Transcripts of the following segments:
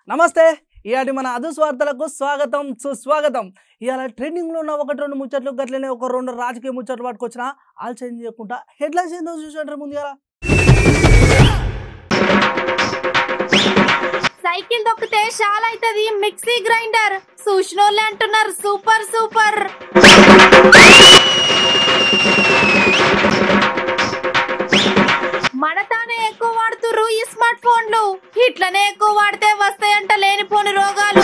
నమస్తే ఇయాటి మన అదుస్ వార్తలకు స్వాగతం సుస్వాగతం. ఇయాల ట్రెండింగ్ లో ఉన్న ఒకటి రెండు ముచ్చట్లు గట్లనే ఒక రెండు రాజకీయ ముచ్చట్లు పట్టుకొచ్చిన ఆలోచన చేయకుండా హెడ్లైన్స్ ఏందో చూసుకుంటారు. ముందుగా సైకిల్ దొక్కితే షాల్ అవుతుంది మిక్సీ గ్రైండర్ సూషనోళ్ళే అంటున్నారు సూపర్ సూపర్. మనతానే ఎక్కువ వాడుతుర్రు ఈ స్మార్ట్ ఫోన్లు, ఇట్లనే ఎక్కువ వాడితే వస్తాయంట లేనిపోని రోగాలు.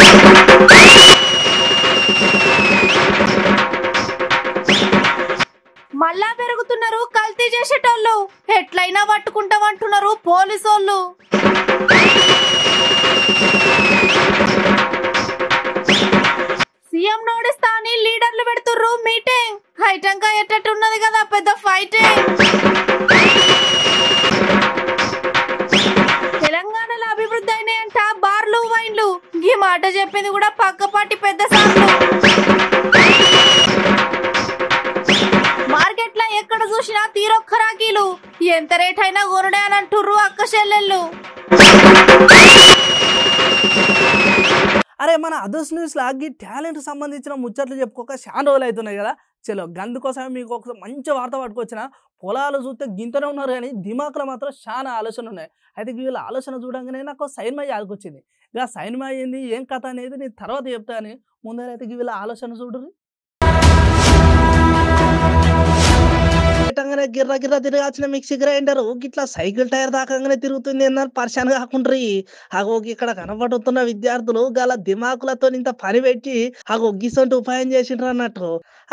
మళ్ళా పెరుగుతున్నారు కల్తీ చేసేటోళ్ళు, ఎట్లయినా పట్టుకుంటామంటున్నారు పోలీసోళ్ళు. సీఎం నోడిస్తా అని లీడర్లు పెడుతుర్రు మీటింగ్, హైటంగా ఎట్టట్టున్నది కదా పెద్ద ఫైటింగ్. తెలంగాణలో అభివృద్ధి అయినాయంట బార్లు వైన్లు, ఈ మాట చెప్పింది కూడా పక్కపాటి పెద్ద సార్లు. మార్కెట్ లో ఎక్కడ చూసినా తీరొక్క రాకీలు, ఎంత రేట్ అయినా కొనుడే అని అంటుర్రు అక్క చెల్లెళ్ళు. అరే మన అదర్స్ న్యూస్ లాగి టాలెంట్ సంబంధించిన ముచ్చట్లు చెప్పుకోక చాలా రోజులు అవుతున్నాయి కదా. చలో గందుకోసమే మీకు ఒక మంచి వార్త పట్టుకొచ్చిన. పొలాలు చూస్తే గింతనే ఉన్నారు కానీ దిమాకులో మాత్రం చాలా ఆలోచనలు ఉన్నాయి. అయితే వీళ్ళ ఆలోచన చూడంగానే నాకు సైన్మా యాదకొచ్చింది. ఇక సైన్మా ఏంది ఏం కథ అనేది నేను తర్వాత చెప్తా అని ముందరైతే వీళ్ళ ఆలోచన చూడరు. గిర్ర గిర్ర తిరగాల్సిన మిక్సీ గ్రైండర్ గిట్లా సైకిల్ టైర్ దాకానే తిరుగుతుంది అన్నారు పరిశాన్ కాకుండా. అగో ఇక్కడ కనబడుతున్న విద్యార్థులు గల దిమాకులతో ఇంత పని పెట్టి అగో గిసంటూ ఉపాయం చేసిండ్రు అన్నట్టు.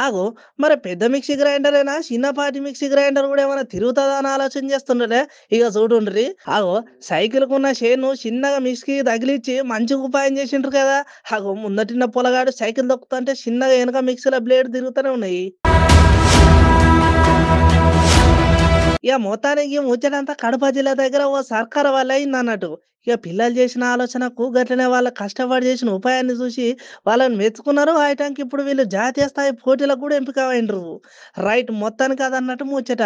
అగో మరి పెద్ద మిక్సీ గ్రైండర్ అయినా చిన్నపాటి మిక్సీ గ్రైండర్ కూడా ఏమైనా తిరుగుతుందా అని ఆలోచన చేస్తుండ్రే. ఇక చూడుండ్రి, అగో సైకిల్ కున్న షేను చిన్నగా మిక్సీ తగిలిచ్చి మంచిగా ఉపాయం చేసిండ్రు కదా. అగో ముందటిన్న పొలగాడు సైకిల్ దొక్కుతుంటే చిన్నగా వెనక మిక్సీలో బ్లేడ్ తిరుగుతూనే ఉన్నాయి. ఇక మొత్తానికి ముచ్చటంతా కడప జిల్లా దగ్గర ఓ సర్కారు వల్ల అయింది అన్నట్టు. ఇక పిల్లలు చేసిన ఆలోచనకు గట్లనే వాళ్ళ కష్టపడి చేసిన ఉపాయాన్ని చూసి వాళ్ళని మెచ్చుకున్నారు. ఆయటానికి ఇప్పుడు వీళ్ళు జాతీయ స్థాయి పోటీలకు కూడా ఎంపిక అయినరు. రైట్, మొత్తానికి అదన్నట్టు ముచ్చట.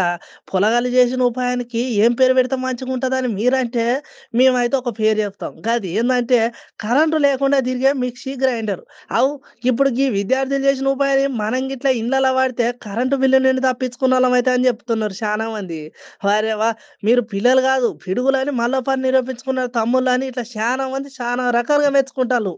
పొలగాలు చేసిన ఉపాయానికి ఏం పేరు పెడితే మంచిగా ఉంటుందని మీరంటే మేమైతే ఒక పేరు చెప్తాం. అది ఏంటంటే కరెంటు లేకుండా తిరిగే మిక్సీ గ్రైండర్. అవు ఇప్పుడు ఈ విద్యార్థులు చేసిన ఉపాయాన్ని మనం గిట్లా ఇళ్ళలో వాడితే కరెంటు బిల్లు నుండి తప్పించుకున్న వాళ్ళం అయితే అని చెప్తున్నారు చాలా మంది. వారేవా మీరు పిల్లలు కాదు పిడుగులని మళ్ళీ పని నిరూపించుకున్నారు తమ్ముళ్ళు అని ఇట్లా చాలా మంది చాలా రకాలుగా మెచ్చుకుంటారు.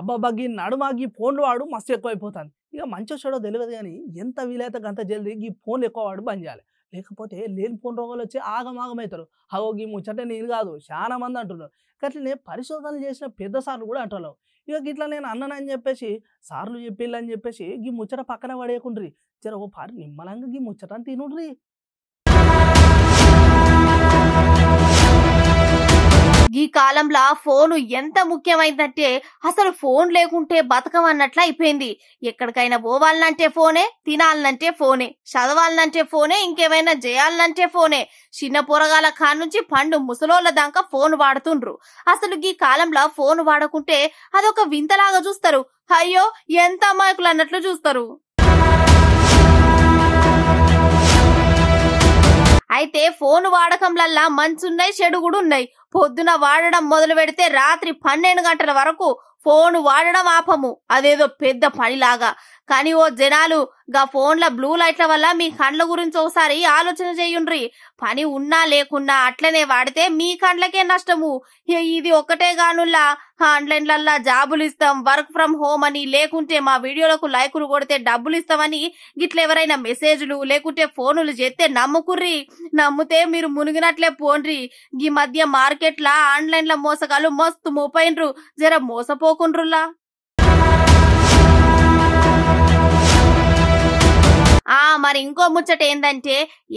అబ్బాబ్బా నడుమాగి ఫోన్లు వాడు మస్తు ఎక్కువైపోతాను. ఇక మంచి చెడో తెలియదు కానీ ఎంత వీలైతే అంత జల్దీ ఈ ఫోన్లు ఎక్కువ వాడు బంద్ చేయాలి. లేకపోతే లేని ఫోన్ రోగాలు వచ్చి ఆగమాగమవుతారు. అగో ఈ ముచ్చట నేను కాదు చాలా మంది అంటున్నారు. అట్లనే పరిశోధనలు చేసిన పెద్ద సార్లు కూడా అంటున్నారు. ఇక గిట్లా నేను అన్నానని చెప్పేసి సార్లు చెప్పిళ్ళని చెప్పేసి ఈ ముచ్చట పక్కన పడేయకుండ్రి. జర ఓ పారి నిమ్మలంగా ఈ ముచ్చటని తినుండ్రి. ఈ కాలంలో ఫోను ఎంత ముఖ్యమైందంటే అసలు ఫోన్ లేకుంటే బతకమన్నట్లు అయిపోయింది. ఎక్కడికైనా పోవాలనంటే ఫోనే, తినాలనంటే ఫోనే, చదవాలనంటే ఫోనే, ఇంకేమైనా చేయాలనంటే ఫోనే. చిన్న పొరగాల కాడ నుంచి పండు ముసలోళ్ళ దాకా ఫోన్ వాడుతుండ్రు. అసలు ఈ కాలంలో ఫోన్ వాడకుంటే అదొక వింతలాగా చూస్తారు. అయ్యో ఎంత అమాయకులు అన్నట్లు చూస్తారు. అయితే ఫోన్ వాడకంలల్లా మంచున్నాయి చెడు కూడా ఉన్నాయి. పొద్దున వాడడం మొదలు పెడితే రాత్రి 12 గంటల వరకు ఫోన్ వాడడం ఆపము, అదేదో పెద్ద పనిలాగా. కానీ ఓ జనాలు గా ఫోన్ల బ్లూ లైట్ల వల్ల మీ కండ్ల గురించి ఒకసారి ఆలోచన చేయుండ్రి. పని ఉన్నా లేకున్నా అట్లనే వాడితే మీ కండ్లకే నష్టము. ఇది ఒక్కటే గానుల్లా ఆన్లైన్లల్లా జాబులు ఇస్తాం, వర్క్ ఫ్రం హోమ్ అని, లేకుంటే మా వీడియోలకు లైకులు కొడితే డబ్బులు ఇస్తామని గిట్ల ఎవరైనా మెసేజ్లు లేకుంటే ఫోనులు చేస్తే నమ్ముకుర్రి. నమ్మితే మీరు మునిగినట్లే పోండ్రి. ఈ మధ్య మార్కెట్ల ఆన్లైన్ల మోసగాలు మస్తు మోపైండ్రు, జర మోసపోకుండ్రులా. మరి ఇంకో ముచ్చట ఏందంటే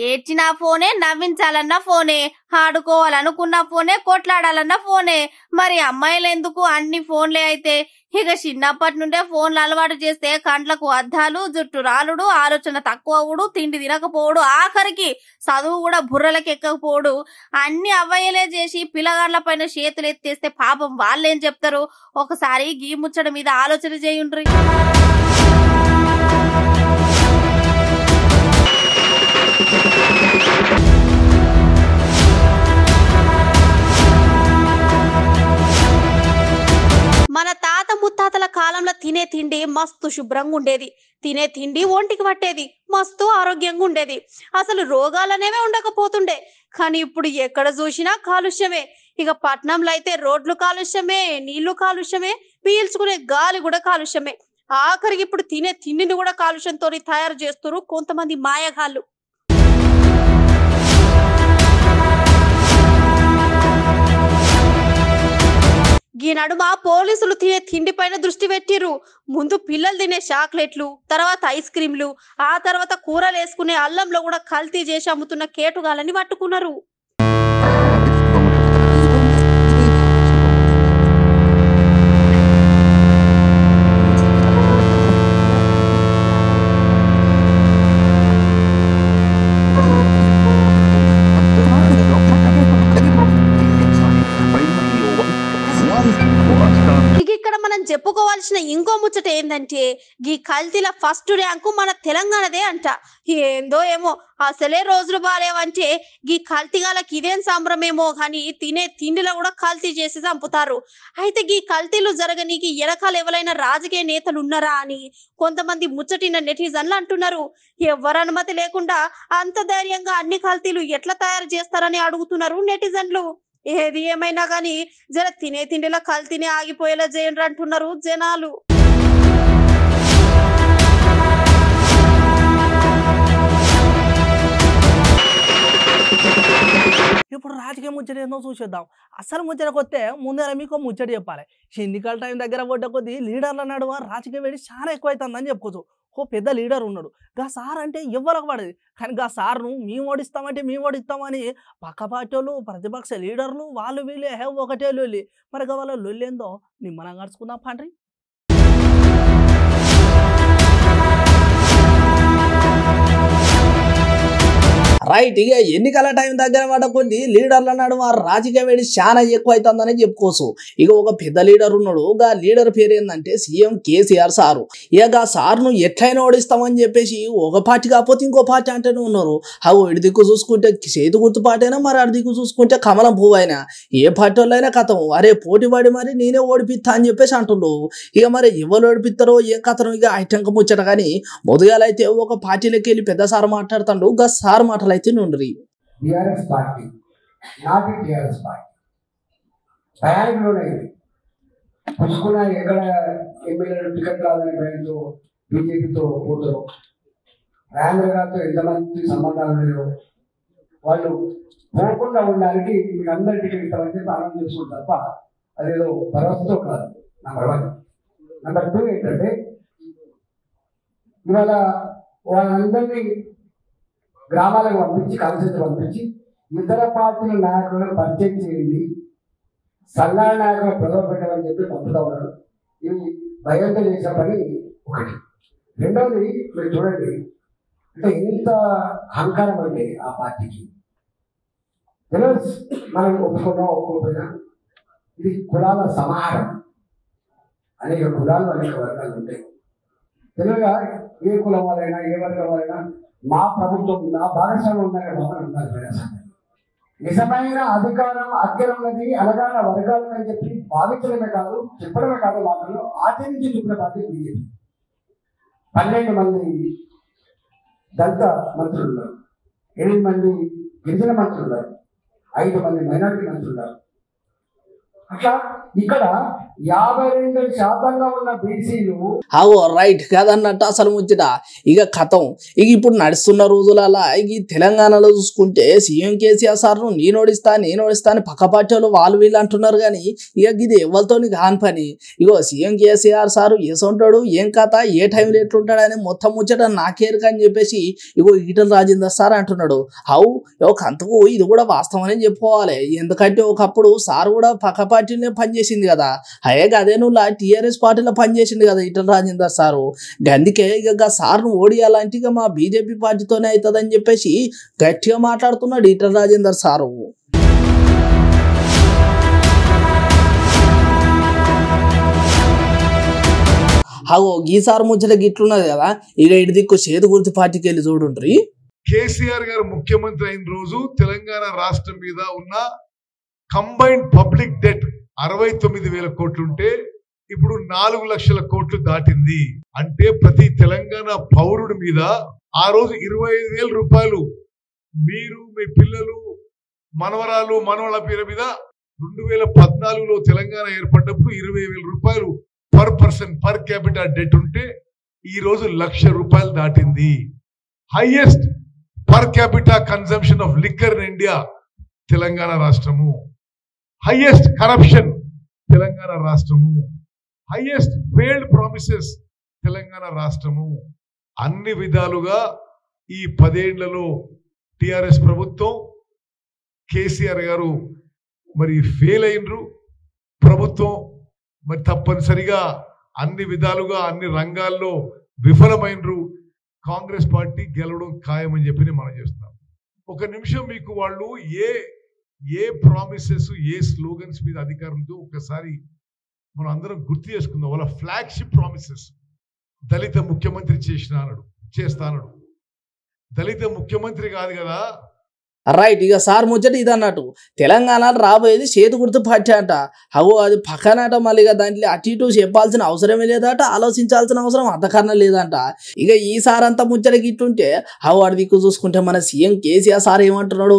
ఏడ్చినా ఫోనే, నవ్వించాలన్నా ఫోనే, ఆడుకోవాలనుకున్న ఫోనే, కొట్లాడాలన్నా ఫోనే. మరి అమ్మాయిలు ఎందుకు అన్ని ఫోన్లే అయితే? ఇక చిన్నప్పటి నుండే ఫోన్లు అలవాటు చేస్తే కండ్లకు అద్దాలు, జుట్టు రాలుడు, ఆలోచన తక్కువ అవుడు, తిండి తినకపోవడు, ఆఖరికి చదువు కూడా బుర్రలకు ఎక్కకపోవడు. అన్ని అవ్వయ్యలే చేసి పిల్లగాళ్ల పైన చేతులు ఎత్తేస్తే పాపం వాళ్ళేం చెప్తారు? ఒకసారి గీ ముచ్చట మీద ఆలోచన చేయుండ్రి. మస్తు శుభ్రంగా ఉండేది, తినే తిండి ఒంటికి పట్టేది, మస్తు ఆరోగ్యంగా ఉండేది, అసలు రోగాలనేవే ఉండకపోతుండే. కానీ ఇప్పుడు ఎక్కడ చూసినా కాలుష్యమే. ఇక పట్నంలో అయితే రోడ్లు కాలుష్యమే, నీళ్లు కాలుష్యమే, పీల్చుకునే గాలి కూడా కాలుష్యమే. ఆఖరికి ఇప్పుడు తినే తిండిని కూడా కాలుష్యంతో తయారు చేస్తున్నారు కొంతమంది మాయగాళ్ళు. ఈ నడుమ పోలీసులు తినే తిండి పైన దృష్టి పెట్టిర్రు. ముందు పిల్లలు తినే చాక్లెట్లు, తర్వాత ఐస్ క్రీంలు, ఆ తర్వాత కూరలు వేసుకునే అల్లంలో కూడా కల్తీ చేసి అమ్ముతున్న కేటుగాలని పట్టుకున్నారు. ఇక్కడ మనం చెప్పుకోవాల్సిన ఇంకో ముచ్చట ఏందంటే ఈ కల్తీల ఫస్ట్ ర్యాంకు మన తెలంగాణదే అంట. ఏందో ఏమో అసలే రోజులు బాలేవంటే ఈ కల్తీగాలకి ఇదేం సంబరమేమో కానీ తినే తిండిలో కూడా కల్తీ చేసి చంపుతారు. అయితే ఈ కల్తీలు జరగనీకి వెనకాల ఎవరైనా రాజకీయ నేతలు ఉన్నారా అని కొంతమంది ముచ్చటిన నెటిజన్లు అంటున్నారు. ఎవరు అనుమతి లేకుండా అంత ధైర్యంగా అన్ని కల్తీలు ఎట్లా తయారు చేస్తారని అడుగుతున్నారు నెటిజన్లు. ఏది ఏమైనా కానీ జర తినే తిండిలో కల్తీనే ఆగిపోయేలా చేయండి అంటున్నారు జనాలు. ఇప్పుడు రాజకీయ ముచ్చట ఏందో చూసేద్దాం. అసలు ముచ్చటకు వస్తే ముందర మీకు ముచ్చట చెప్పాలి. ఎన్నికల టైం దగ్గర పడ్డ కొద్దీ లీడర్ల నడువ రాజకీయ వేడి చాలా ఎక్కువ అవుతుందని చెప్పుకోవచ్చు. ఓ పెద్ద లీడర్ ఉన్నాడు, గా సార్ అంటే ఎవరికి పడేది, కానీ గా సార్ను మేము ఓడిస్తామంటే మేము ఓడిస్తామని పక్క పార్టీ వాళ్ళు, ప్రతిపక్ష లీడర్లు వాళ్ళు వీళ్ళు ఒకటే లొల్లి. మరి వాళ్ళ లొల్లి ఏందో నిమ్మనం గడుచుకుందాం పండ్రి. రైట్, ఇక ఎన్నికల టైం దగ్గర పడ్డ కొద్ది లీడర్ల నడుమ రాజకీయ వేడి చాలా ఎక్కువ అవుతుందని చెప్పుకోవచ్చు. ఇక ఒక పెద్ద లీడర్ ఉన్నాడు, గా లీడర్ పేరు ఏంటంటే సీఎం కేసీఆర్ సారు. ఇక సార్ను ఎట్లయినా ఓడిస్తామని చెప్పేసి ఒక పార్టీ కాకపోతే ఇంకో పార్టీ అంటేనే ఉన్నారు. అవు ఇటు దిక్కు చూసుకుంటే చేతి గుర్తు పాటైనా, మరి అటు దిక్కు చూసుకుంటే కమలం పువ్వు అయినా, ఏ పార్టీ వాళ్ళైనా కథం అరే పోటీ పడి మరి నేనే ఓడిపిస్తా అని చెప్పేసి అంటుండ్రు. ఇక మరి ఎవరు ఓడిపిస్తారో ఏం కథను ఇక ఐటంక ముచ్చట. కానీ మొదగాలైతే ఒక పార్టీలోకి వెళ్ళి పెద్ద సార్ మాట్లాడుతాడు. గా సార్ మాటలు అయితే నుండ్రి. టిఆర్ఎస్ పార్టీ నాటి టిఆర్ఎస్ పార్టీ ప్రయాణంలోనే పుచ్చుకున్న ఎక్కడ ఎమ్మెల్యేలు టికెట్ రాదని భయంతో బీజేపీతో పోతారు, రాజేంద్ర గారితో ఎంతమంది సంబంధాలు లేవు, వాళ్ళు పోకుండా ఉండడానికి మీకు అందరి టికెట్ ఇస్తామని చెప్పి ఆనందం చేసుకుంటారు తప్ప అదేదో భరోసాతో కాదు. నెంబర్ 1. నెంబర్ 2 ఏంటంటే ఇవాళ వాళ్ళందరినీ గ్రామాలకు పంపించి కాన్సెప్ట్ పంపించి ఇతర పార్టీల నాయకులను పరిచయం చేయండి, సంఘాల నాయకులను ప్రజలు చెప్పి పంపుతా ఉన్నాడు. ఇవి భయంతో చేసిన పని ఒకటి. రెండవది మీరు చూడండి, అంటే ఎంత అహంకారం అంటే ఆ పార్టీకి తెలుసు. మనం ఒప్పుకున్నా ఒప్పుకోకపోయినా ఇది కులాల సమాహారం. అనేక కులాలు అనేక వర్గాలు ఉంటాయి. తెలుగుగా ఏ కులం వాళ్ళైనా ఏ వర్గం వాళ్ళైనా మా ప్రభుత్వం నా భాగస్వామ్యం ఉందనే భావన ఉన్నారు ప్రజాస్వామ్యం. నిజమైన అధికారం అగ్రన్నది అనగాన వర్గాలు అని చెప్పి భావించడమే కాదు, చెప్పడమే కాదు, మాటలు ఆచరించి చూపిన పార్టీ బీజేపీ. 12 మంది దళిత మంత్రులు ఉన్నారు, 8 మంది గిరిజన మంత్రులు ఉన్నారు, 5 మంది మైనారిటీ మంత్రులు ఉన్నారు. అట్లా ఇక్కడ 52% ఉన్న బీసీలు అవో రైట్ కాదన్నట్టు అసలు ముచ్చట. ఇక కథం ఇక ఇప్పుడు నడుస్తున్న రోజులలో ఈ తెలంగాణలో చూసుకుంటే సీఎం కేసీఆర్ సార్ను నేను ఓడిస్తా అని పక్క పార్టీ వాళ్ళు వీళ్ళు అంటున్నారు. కానీ ఇక ఇది ఎవరితో కాని పని. ఇగో సీఎం కేసీఆర్ సారు ఏసుంటాడు, ఏం కథ, ఏ టైంలో ఎట్లుంటాడు అని మొత్తం ముచ్చట నాకేరుక అని చెప్పేసి ఇగో ఈటల రాజేందర్ సార్ అంటున్నాడు. అవు కంతకు ఇది కూడా వాస్తవం అని చెప్పుకోవాలి. ఎందుకంటే ఒకప్పుడు సార్ కూడా పక్క పార్టీలోనే పనిచేసింది కదా. అదే నువ్వు టీఆర్ఎస్ పార్టీలో పనిచేసింది కదా ఈటల రాజేందర్ సారు. అందుకే ఇక సార్ను ఓడియాలంటే ఇక మా బీజేపీ పార్టీతోనే అవుతుందని చెప్పేసి గట్టిగా మాట్లాడుతున్నాడు ఈటల రాజేందర్ సారు. గీసారు ముచ్చట గిట్లున్నది కదా. ఇక ఇటు దిక్కు చేతి గుర్తు పార్టీకి వెళ్ళి చూడుండ్రి. కేసీఆర్ గారు ముఖ్యమంత్రి అయిన రోజు తెలంగాణ రాష్ట్రం మీద ఉన్న కంబైన్డ్ పబ్లిక్ డెట్ 69,000 కోట్లుంటే ఇప్పుడు 4 లక్షల కోట్లు దాటింది. అంటే ప్రతి తెలంగాణ పౌరుడి మీద ఆ రోజు 25,000 రూపాయలు మీరు మీ పిల్లలు మనవరాలు మనవల పేరు మీద 2014లో తెలంగాణ ఏర్పడ్డప్పుడు 20,000 రూపాయలు per person per capital debt ఉంటే ఈ రోజు 1,00,000 రూపాయలు దాటింది. Highest per capital consumption of liquor in India Telangana రాష్ట్రము. హైయెస్ట్ కరప్షన్ తెలంగాణ రాష్ట్రము. హైయెస్ట్ ఫెయిల్డ్ ప్రామిసెస్ తెలంగాణ రాష్ట్రము. అన్ని విధాలుగా ఈ 10 ఏళ్లలో టిఆర్ఎస్ ప్రభుత్వం కేసీఆర్ గారు మరి ఫెయిల్ అయినరు. ప్రభుత్వం మరి తప్పనిసరిగా అన్ని విధాలుగా అన్ని రంగాల్లో విఫలమైనరు. కాంగ్రెస్ పార్టీ గెలవడం ఖాయమని చెప్పి మనం చేస్తున్నాం. ఒక నిమిషం మీకు వాళ్ళు ఏ ప్రామిసెస్ ఏ స్లోగన్స్ మీద అధికారంతో ఒక్కసారి మనం అందరం గుర్తు చేసుకుందాం. వాళ్ళ ఫ్లాగ్షిప్ ప్రామిసెస్ దళిత ముఖ్యమంత్రి చేస్తానడు. దళిత ముఖ్యమంత్రి కాదు కదా. రైట్. ఇక సార్ ముచ్చట ఇది అన్నట్టు తెలంగాణలో రాబోయేది చేతి గుర్తు పార్టీ అంట. అగో అది పక్కనట. మళ్ళీ ఇక దాంట్లో అటు ఇటు చెప్పాల్సిన అవసరమే లేదట, ఆలోచించాల్సిన అవసరం అంతకన్నా లేదంట. ఇక ఈసారి అంతా ముచ్చటకి ఇట్టుంటే వాడి దిక్కు చూసుకుంటే మన సీఎం కేసీఆర్ సార్ ఏమంటున్నాడు,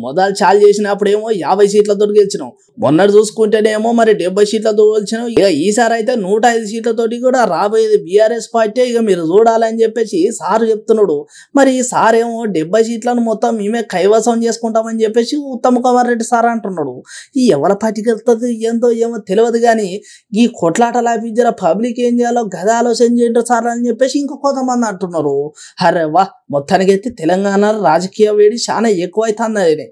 మొదలు చాలు చేసినప్పుడేమో 50 సీట్లతో గెలిచినాం, మొన్నటి చూసుకుంటేనేమో మరి 70 సీట్లతో గెలిచినాం. ఇక ఈసారి అయితే 105 సీట్లతోటి కూడా రాబోయేది బీఆర్ఎస్ పార్టీ, ఇక మీరు చూడాలని చెప్పేసి సార్ చెప్తున్నాడు. మరి ఈ సార్ ఏమో 70 సీట్లను మొత్తం మేమే కైవసం చేసుకుంటామని చెప్పేసి ఉత్తమ్ కుమార్ రెడ్డి సార్ అంటున్నాడు. ఈ ఎవరి పార్టీకి వెళ్తుంది ఏందో ఏమో తెలియదు, కానీ ఈ కొట్లాట లాపించారా పబ్లిక్ ఏం చేయాలో గదా ఆలోచన చేయండి సార్ అని చెప్పేసి ఇంకో కొంతమంది అంటున్నారు. అరే వా, మొత్తానికైతే తెలంగాణ రాజకీయ వేడి చాలా ఎక్కువైతుంది.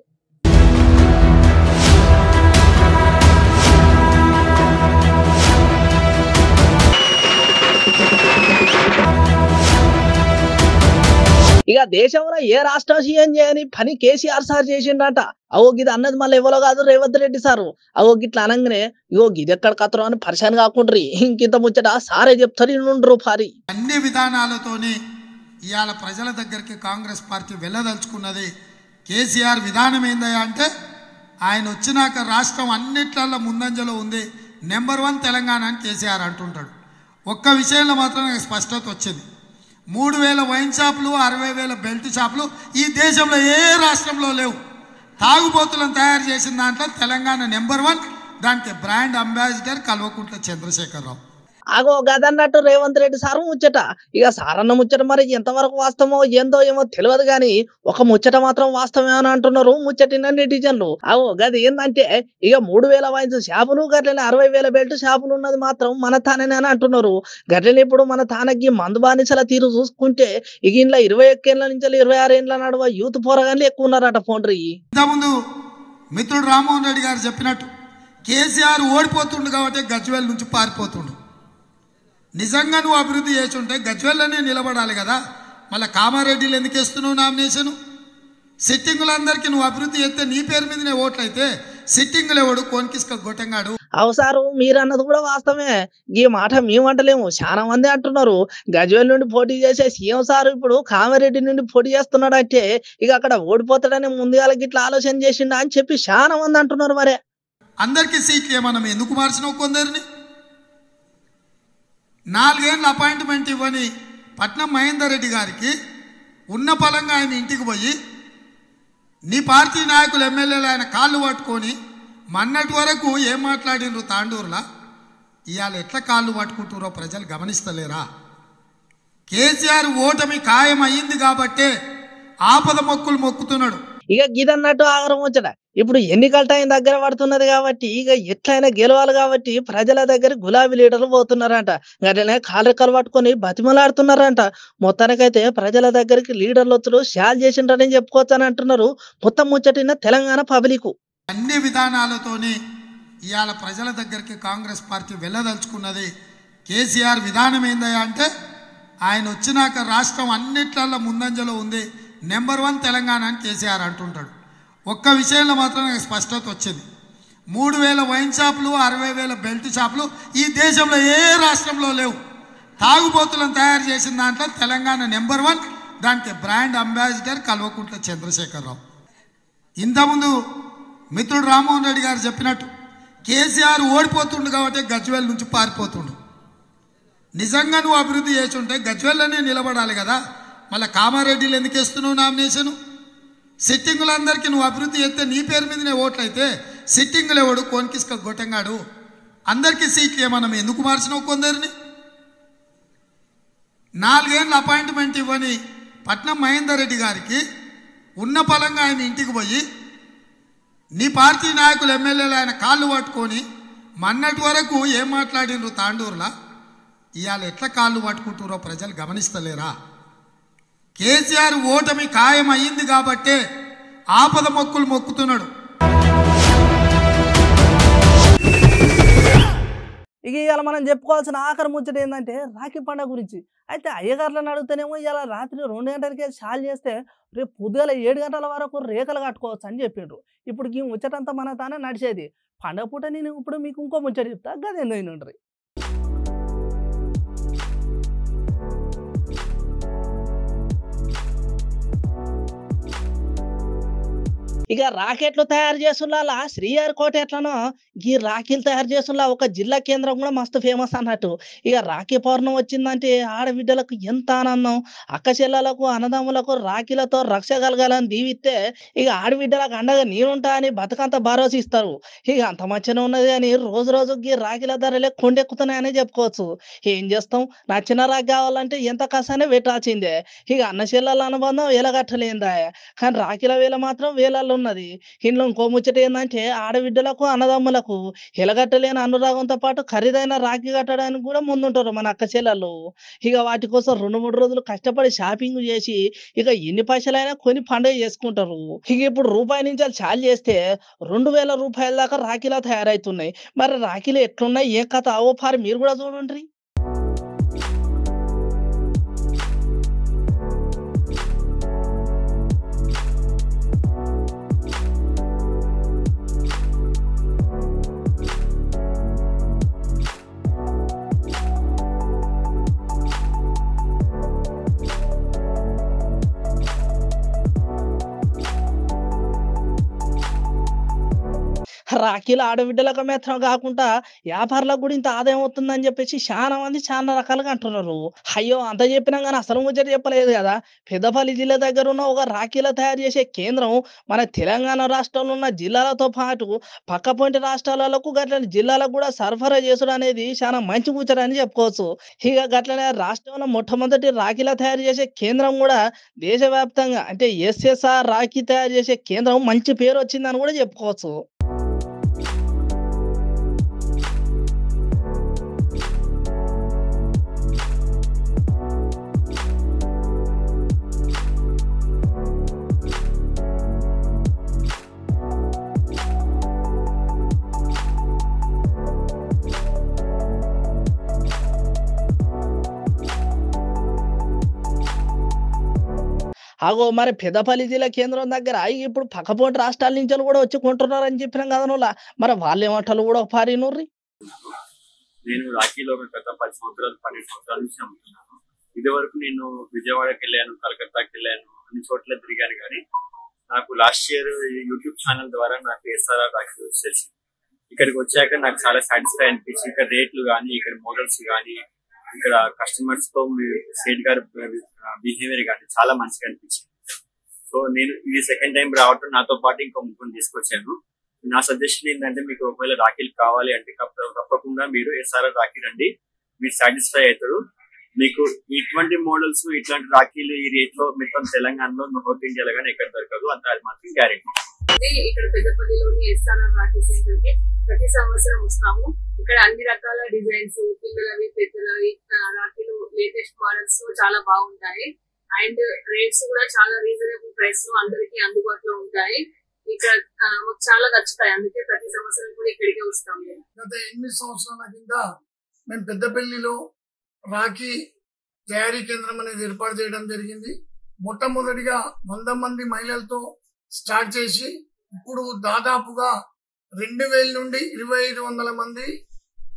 ఇక దేశంలో ఏ రాష్ట్రం సీఎం చేయని పని కేసీఆర్ సార్ చేసిండట. గిది అన్నది మళ్ళీ ఎవరో కాదు, రేవంత్ రెడ్డి సారు. గిట్లా అనగానే గిది ఎక్కడ కత్తరం అని పరిశాన్ కాకుండ్రి. ఇంకింత ముచ్చట సారే చెప్తారు నుండ్రు పారి. అన్ని విధానాలతోనే ఇవాళ ప్రజల దగ్గరికి కాంగ్రెస్ పార్టీ వెళ్ళదలుచుకున్నది. కేసీఆర్ విధానం ఏందయ్యా అంటే, ఆయన వచ్చినాక రాష్ట్రం అన్నిట్లలో ముందంజలో ఉంది, నెంబర్ 1 తెలంగాణ అని కేసీఆర్ అంటుంటాడు. ఒక్క విషయంలో మాత్రం నాకు స్పష్టత వచ్చింది. 3,000 వైన్ షాపులు, 60,000 బెల్ట్ షాపులు ఈ దేశంలో ఏ రాష్ట్రంలో లేవు. తాగుబోతులను తయారు చేసిన దాంట్లో తెలంగాణ నెంబర్ 1. దానికి బ్రాండ్ అంబాసిడర్ కల్వకుంట్ల చంద్రశేఖరరావు. గదన్నట్టు రేవంత్ రెడ్డి సారు ముచ్చట. ఇక సారన్న ముచ్చట మరి ఎంతవరకు వాస్తవమో ఏందో ఏమో తెలియదు, కానీ ఒక ముచ్చట మాత్రం వాస్తవమే అని అంటున్నారు ముచ్చటిన నెటిజన్లు. గది ఏంటంటే, ఇక 3,000 వైన్స్ షాపులు గట్లనే 60,000 బెల్ట్ షాపులు ఉన్నది మాత్రం మన తానే అని అంటున్నారు. గట్లనే ఇప్పుడు మన తానకి మందు బానిసల తీరు చూసుకుంటే ఇక ఇంట్లో 21 ఏళ్ళ నుంచి 26 ఏళ్ళ నడువ యూత్ పోరగాన్లు ఎక్కువ ఉన్నారట. పోండ్రి ఇంతకుముందు మిత్రుడు రామ్మోహన్ రెడ్డి గారు చెప్పినట్టు కేసీఆర్ ఓడిపోతుండు కాబట్టి గజ్వేల్ నుంచి పారిపోతుండు. నిజంగా నువ్వు అభివృద్ధి చేసి ఉంటే గజ్వేల్లోనే నిలబడాలి కదా. మళ్ళీ కామారెడ్డిలు ఎందుకు వేస్తున్నావు నామినేషన్? సిట్టింగులందరికీ నువ్వు అభివృద్ధి చేస్తే నీ పేరు మీదనే ఓట్లు అయితే సిట్టింగులు ఎవడు కోన్కిస్క గొట్టంగాడు. సారు మీరు అన్నది కూడా వాస్తవమే. ఈ మాట మేమంటలేము, చాలా మంది అంటున్నారు. గజ్వేల్ నుండి పోటీ చేసే సీఎం సారు ఇప్పుడు కామారెడ్డి నుండి పోటీ చేస్తున్నాడు అంటే ఇక అక్కడ ఓడిపోతాడని ముందుగా ఇట్లా ఆలోచన చేసిండా అని చెప్పి చాలా మంది అంటున్నారు. మరే అందరికీ సీట్లు ఏమన్నా ఎందుకు మార్చినావు? కొందరిని 4 ఏళ్ళు అపాయింట్మెంట్ ఇవ్వని పట్నం మహేందర్ రెడ్డి గారికి ఉన్న పలంగా ఆయన ఇంటికి పోయి నీ పార్టీ నాయకులు ఎమ్మెల్యేలు ఆయన కాళ్ళు పట్టుకొని మొన్నటి వరకు ఏం మాట్లాడినరు తాండూరులా, ఇవాళ ఎట్లా కాళ్ళు పట్టుకుంటారో ప్రజలు గమనిస్తలేరా? కేసీఆర్ ఓటమి ఖాయం అయ్యింది కాబట్టే ఆపద మొక్కులు మొక్కుతున్నాడు. ఇక గిదన్నట్టు ఆగరం వచ్చట. ఇప్పుడు ఎన్నికల టైం దగ్గర పడుతున్నది కాబట్టి ఇక ఎట్లయినా గెలవాలి కాబట్టి ప్రజల దగ్గర గులాబీ లీడర్లు పోతున్నారంట. గట్లనే కాళ్ళెక్కలు పట్టుకొని బతిమలాడుతున్నారంట. మొత్తానికైతే ప్రజల దగ్గరికి లీడర్లు వచ్చుడు షాల్ చేసిండ్రని చెప్పుకోవచ్చు అని అంటున్నారు మొత్తం ముచ్చటిన తెలంగాణ పబ్లిక్. అన్ని విధానాలతోనే ఇవాళ ప్రజల దగ్గరికి కాంగ్రెస్ పార్టీ వెళ్ళదలుచుకున్నది. కేసీఆర్ విధానం ఏందయ్యా అంటే, ఆయన వచ్చినాక రాష్ట్రం అన్నిట్లలో ముందంజలో ఉంది, నెంబర్ 1 తెలంగాణ అని కేసీఆర్ అంటుంటాడు. ఒక్క విషయంలో మాత్రం నాకు స్పష్టత వచ్చింది. 3,000 వైన్ షాపులు, 60,000 బెల్ట్ షాపులు ఈ దేశంలో ఏ రాష్ట్రంలో లేవు. తాగుబోతులను తయారు చేసిన దాంట్లో తెలంగాణ నెంబర్ 1. దానికి బ్రాండ్ అంబాసిడర్ కల్వకుంట్ల చంద్రశేఖరరావు. ఇంతకుముందు మిత్రుడు రామ్మోహన్ రెడ్డి గారు చెప్పినట్టు కేసీఆర్ ఓడిపోతుండు కాబట్టి గజ్వేల్ నుంచి పారిపోతుండు. నిజంగా నువ్వు అభివృద్ధి చేసి ఉంటే గజ్వేల్లోనే నిలబడాలి కదా. మళ్ళీ కామారెడ్డిలు ఎందుకు వేస్తున్నావు నామినేషన్? సిట్టింగులందరికీ నువ్వు అభివృద్ధి చేస్తే నీ పేరు మీదనే ఓట్లు అయితే సిట్టింగులు ఎవడు కోన్కిస్క గొట్టంగాడు అందరికీ సీట్లు మనం ఎందుకు మార్చినావు? కొందరిని 4 ఏళ్ళు అపాయింట్మెంట్ ఇవ్వని పట్నం మహేందర్ రెడ్డి గారికి ఉన్న పలంగా ఆయన ఇంటికి పోయి నీ పార్టీ నాయకులు ఎమ్మెల్యేలు ఆయన కాళ్ళు పట్టుకొని మొన్నటి వరకు ఏం మాట్లాడినరు తాండూరులా, ఇవాళ ఎట్లా కాళ్ళు పట్టుకుంటారో ప్రజలు గమనిస్తలేరా? కేసీఆర్ ఓటమి ఖాయం అయ్యింది కాబట్టే ఆపద మొక్కులు మొక్కుతున్నాడు. ఇక ఇవాళ మనం చెప్పుకోవాల్సిన ఆఖరి ముచ్చట ఏంటంటే రాఖీ పండుగ గురించి. అయితే అయ్యగారులను అడుగుతానేమో ఇవాళ రాత్రి 2 గంటలకే చాలు చేస్తే రేపు పొద్దుగల 7 గంటల వరకు రేఖలు కట్టుకోవచ్చు అని చెప్పిండ్రు. ఇప్పుడు ఈ ముచ్చటంతా మన తానే నడిచేది. పండగ పూట నేను ఇప్పుడు మీకు ఇంకో ముచ్చట చెప్తా, గదేందో వినుండ్రి. ఇక రాకెట్లు తయారు చేస్తున్నా శ్రీహరి కోట ఎట్లనో ఈ రాఖీలు తయారు చేస్తున్నా ఒక జిల్లా కేంద్రం కూడా మస్తు ఫేమస్ అన్నట్టు. ఇక రాఖీ పౌర్ణం వచ్చిందంటే ఆడబిడ్డలకు ఎంత ఆనందం. అక్క చెల్లెలకు అన్నదమ్ములకు రాఖీలతో రక్ష కలగాలని దీవిస్తే ఇక ఆడబిడ్డలకు అండగా నేనుంటా అని బతుకంత భరోసా ఇస్తారు. ఇక అంత మంచిగా ఉన్నది అని రోజు రోజుకి రాఖీల ధరలే కొండెక్కుతున్నాయని చెప్పుకోవచ్చు. ఏం చేస్తాం, నచ్చిన రాఖీ కావాలంటే ఎంత కసానే పెట్టాల్సిందే. ఇక అన్న చెల్లెల అనుబంధం వేలగట్టలేందా, కానీ రాఖీల వేల మాత్రం వేలల్లో ఉన్నది. ఇంట్లో ఇంకో ముచ్చట ఏంటంటే ఆడబిడ్డలకు అన్నదమ్ములకు ఎలగట్టలేని అనురాగంతో పాటు ఖరీదైన రాఖీ కట్టడానికి కూడా ముందుంటారు మన అక్క చెల్లెళ్ళు. ఇక వాటి కోసం 2-3 రోజులు కష్టపడి షాపింగ్ చేసి ఇక ఎన్ని పైసలైనా కొని పండుగ చేసుకుంటారు. ఇక ఇప్పుడు రూపాయి నుంచి చాలు చేస్తే 2000 రూపాయల దాకా రాఖీలా తయారవుతున్నాయి. మరి రాఖీలు ఎట్లున్నాయి, ఏ కథ ఓ పారి మీరు కూడా చూడండి. రాఖీలు ఆడబిడ్డలకు మాత్రం కాకుండా వ్యాపారులకు కూడా ఇంత ఆదాయం అవుతుందని చెప్పేసి చాలా మంది చాలా రకాలుగా అంటున్నారు. అయ్యో అంత చెప్పినా కానీ అసలు ముచ్చట చెప్పలేదు కదా. పెద్దపల్లి జిల్లా దగ్గర ఉన్న ఒక రాఖీల తయారు చేసే కేంద్రం మన తెలంగాణ రాష్ట్రంలో ఉన్న జిల్లాలతో పాటు పక్కపొంటి రాష్ట్రాలకు గట్లని జిల్లాలకు కూడా సరఫరా చేసుడు అనేది చాలా మంచి ముచ్చట అని చెప్పుకోవచ్చు. ఇక గట్లనే రాష్ట్రంలో మొట్టమొదటి రాఖీల తయారు చేసే కేంద్రం కూడా దేశవ్యాప్తంగా అంటే SSR రాఖీ తయారు చేసే కేంద్రం మంచి పేరు వచ్చిందని కూడా చెప్పుకోవచ్చు. అగో మరి పెద్దపల్లి జిల్లా కేంద్రం దగ్గర ఇప్పుడు పక్కపొంటి రాష్ట్రాల నుంచి కూడా వచ్చి కొంటున్నారని చెప్పినాం కదా నువ్వు. మరి వాళ్ళు ఏమంటారు కూడా ఒక పారి నూర్రి. నేను రాఖీలో గత 10 సంవత్సరాలు 12 సంవత్సరాల నుంచి అమ్ముతున్నాను. ఇది వరకు నేను విజయవాడకి వెళ్ళాను, కలకత్తాకి వెళ్ళాను, అన్ని చోట్ల తిరిగాను. కానీ నాకు లాస్ట్ ఇయర్ యూట్యూబ్ ఛానల్ ద్వారా నాకు SRR రాఖీ తెలిసింది. ఇక్కడికి వచ్చాక నాకు చాలా సాటిస్ఫై అనిపించింది. ఇక్కడ రేట్లు కానీ, ఇక్కడ మోడల్స్ కానీ, ఇక్కడ కస్టమర్స్ తో సేట్ గారు బిహేవియర్ కానీ చాలా మంచిగా అనిపించింది. సో నేను ఇది సెకండ్ టైం రావటం, నాతో పాటు ఇంకో ముగ్గురు తీసుకొచ్చాను. నా సజెషన్ ఏంటంటే మీకు ఒకవేళ రాఖీలు కావాలి అంటే తప్పకుండా మీరు SRR రాఖీ రండి, మీరు సాటిస్ఫై అవుతారు. మీకు ఇటువంటి మోడల్స్ ఇట్లాంటి రాఖీలు ఈ రేట్ లో మొత్తం తెలంగాణలో నార్త్ ఇండియాలో కానీ ఎక్కడ దొరకదు, అంత అది మాత్రం గ్యారెంటీ. ఇక్కడ పెద్దపల్లిలోని SRR రాఖీ సెంటర్ కి ప్రతి సంవత్సరం వస్తాము. ఇక్కడ అన్ని రకాల డిజైన్స్, పిల్లలవి పెద్దలవి రాఖీలు, లేటెస్ట్ మోడల్స్ చాలా బాగుంటాయి. అండ్ రేట్స్ కూడా చాలా రీజనబుల్ ప్రైస్ లో అందరికి అందుబాటులో ఉంటాయి. ఇక్కడ మాకు చాలా నచ్చుతాయి, అందుకే ప్రతి సంవత్సరం కూడా ఇక్కడికే వస్తాము. గత 8 సంవత్సరాల కింద మేము పెద్దపల్లిలో రాఖీ తయారీ కేంద్రం అనేది ఏర్పాటు చేయడం జరిగింది. మొట్టమొదటిగా 100 మంది మహిళలతో స్టార్ట్ చేసి ఇప్పుడు దాదాపుగా 2000 నుండి 2500 మంది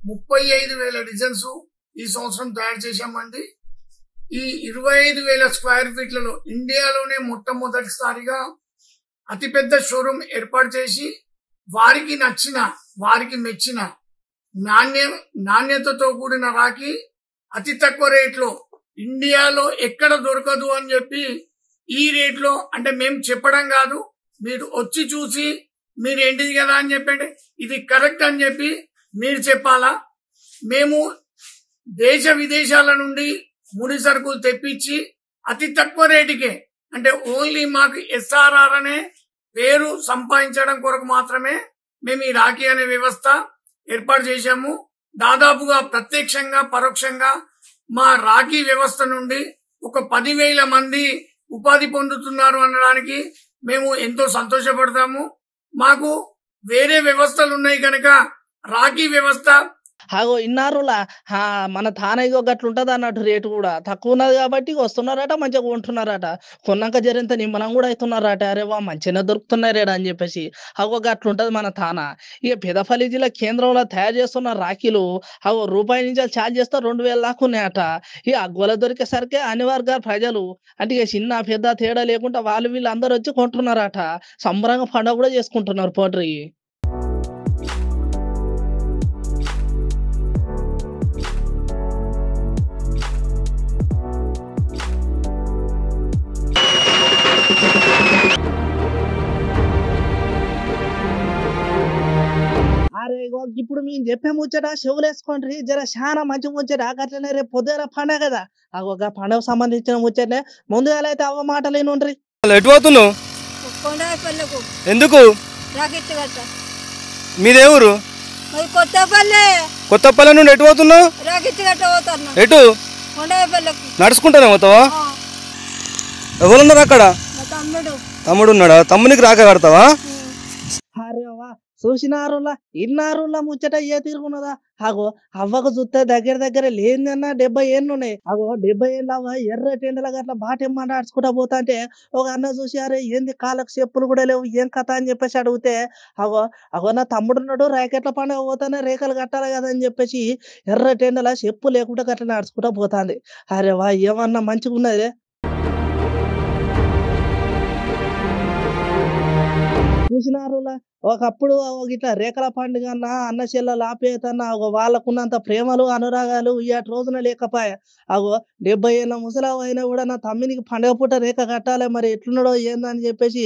35,000 డిజైన్స్ ఈ సంవత్సరం తయారు చేశామండి. ఈ 25,000 స్క్వేర్ ఫీట్లలో ఇండియాలోనే మొట్టమొదటిసారిగా అతిపెద్ద షోరూమ్ ఏర్పాటు చేసి వారికి నచ్చిన వారికి మెచ్చిన నాణ్యతతో కూడిన రాఖీ అతి తక్కువ రేట్లో ఇండియాలో ఎక్కడ దొరకదు అని చెప్పి ఈ రేట్లో అంటే మేము చెప్పడం కాదు, మీరు వచ్చి చూసి మీరు ఏంటిది కదా అని చెప్పండి ఇది కరెక్ట్ అని చెప్పి మీరు చెప్పాలా. మేము దేశ విదేశాల నుండి ముడి సరుకులు తెప్పించి అతి తక్కువ రేటుకే అంటే ఓన్లీ మాకు SRR అనే పేరు సంపాదించడం కొరకు మాత్రమే మేము ఈ రాఖీ అనే వ్యవస్థ ఏర్పాటు చేశాము. దాదాపుగా ప్రత్యక్షంగా పరోక్షంగా మా రాఖీ వ్యవస్థ నుండి ఒక 10,000 మంది ఉపాధి పొందుతున్నారు అనడానికి మేము ఎంతో సంతోషపడతాము. మాకు వేరే వ్యవస్థలు ఉన్నాయి కనుక రాఖీ వ్యవస్థ ఇన్నారులా మన తానయ్యో గట్లుంటది అన్నట్టు రేటు కూడా తక్కువ ఉన్నది కాబట్టి వస్తున్నారట, మంచిగా కొంటున్నారట. కొన్నాక జరింత నిమ్మలం కూడా అవుతున్నారట. అరే వా మంచిగా దొరుకుతున్నాయి రేడా అని చెప్పేసి గట్లుంటది మన తాన. ఇక పెదపల్లి జిల్లా కేంద్రంలో తయారు చేస్తున్న రాఖీలు రూపాయి నుంచి ఛార్జ్ చేస్తే 2,000 దాకా ఉన్నాయట. ఈ అగ్గోల దొరికేసరికి అన్ని వర్గాల ప్రజలు అంటే ఇక చిన్న పెద్ద తేడా లేకుండా వీళ్ళు అందరూ వచ్చి కొంటున్నారట. సంబరంగా పండుగ కూడా చేసుకుంటున్నారు పోట్రీ. అరే ఇప్పుడు మేము చెప్పే ముచ్చట చెవులు వేసుకోండి జర చాలా మంచి ముచ్చట. అట్లనే రేపు పొద్దున పండుగ కదా ఒక పండుగ సంబంధించిన ముచ్చటనే ముందుగా అయితే అవ్వ మాటలు ఏనుండ్రి. ఎటు పోతున్నావు? ఎందుకు? మీదేవురు? కొత్తపల్లి నుండి ఎటు పోతున్నావు? ఎటు నడుచుకుంటానే పోతావా? ఎవరున్నారు అక్కడ? తమ్ముడు ఉన్నాడా? తమ్మునికి రాక కడతావా? చూసినారులా ఇన్నారులా ముచ్చట ఏ తిరుగున్నదా? అవ్వకు చూస్తే దగ్గర లేదన్నా 70 ఏళ్ళు ఉన్నాయి. 70 ఏళ్ళు అవ్వ ఎర్ర టెండల అట్లా బాటెమ్మ నడుచుకుంటా పోతా అంటే ఒక అన్న చూసి అరే ఏంది కాళ్ళకు చెప్పులు కూడా లేవు ఏం కథ అని చెప్పేసి అడిగితే నా తమ్ముడు ఉన్నాడు ర్యాకెట్ల పండుగ పోతానే రేఖలు కట్టాలి కదా అని చెప్పేసి ఎర్ర టెండల చెప్పు లేకుండా అట్లా నడుచుకుంటా పోతాంది. అరే వా ఏమన్నా మంచిగా ఉన్నది. చూసినారులా ఒకప్పుడు ఇట్లా రేఖల పండుగ అన్న చెల్లెలు ఆప్యాయతన్న వాళ్ళకున్నంత ప్రేమలు అనురాగాలు ఇవాటి రోజున లేకపోయా. 70 ఏళ్ళ ముసలావు అయినా కూడా నా తమ్మినికి పండుగ పూట రేఖ కట్టాలి మరి ఎట్లున్నాడో ఏందని చెప్పేసి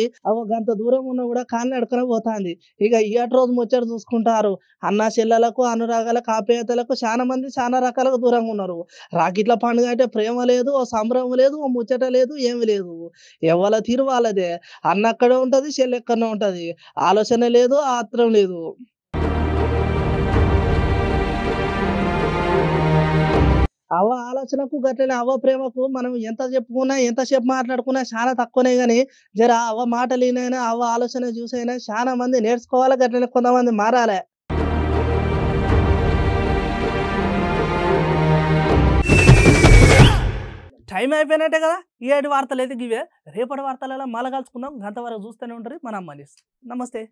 గంత దూరం ఉన్నా కూడా కాళ్ళు నడుకొని పోతాంది. ఇక ఇవాటి రోజు ముచ్చట చూసుకుంటారు. అన్న చెల్లెలకు అనురాగాలకు ఆప్యాయతలకు చాలా మంది చాలా రకాలుగా దూరంగా ఉన్నారు. రాకిట్ల పండుగ అంటే ప్రేమ లేదు, ఓ సంబరం లేదు, ఓ ముచ్చట లేదు, ఏమి లేదు. ఎవరి తీరు వాళ్ళదే. అన్న అక్కడే ఉంటది, చెల్లె ఎక్కడనే ఉంటది. ఆలోచన లేదు, ఆత్రం లేదు. అవ్వ ఆలోచనకు గట్లనే అవ్వ ప్రేమకు మనం ఎంత చెప్పుకున్నా ఎంతసేపు మాట్లాడుకున్నా చాలా తక్కువనే గాని జర అవ్వ మాటలు వినైనా అవ్వ ఆలోచన చూసైనా చాలా మంది నేర్చుకోవాలి. గట్లనే కొంతమంది మారాలి. టైం అయిపోయినట్టే కదా. ఈ 7 వార్తలు అయితే ఇవే. రేపటి వార్తలలో మళ్ళీ కలుసుకుందాం. గంతవరకు చూస్తూనే ఉంటారు మన అమ్మ న్యూస్. నమస్తే.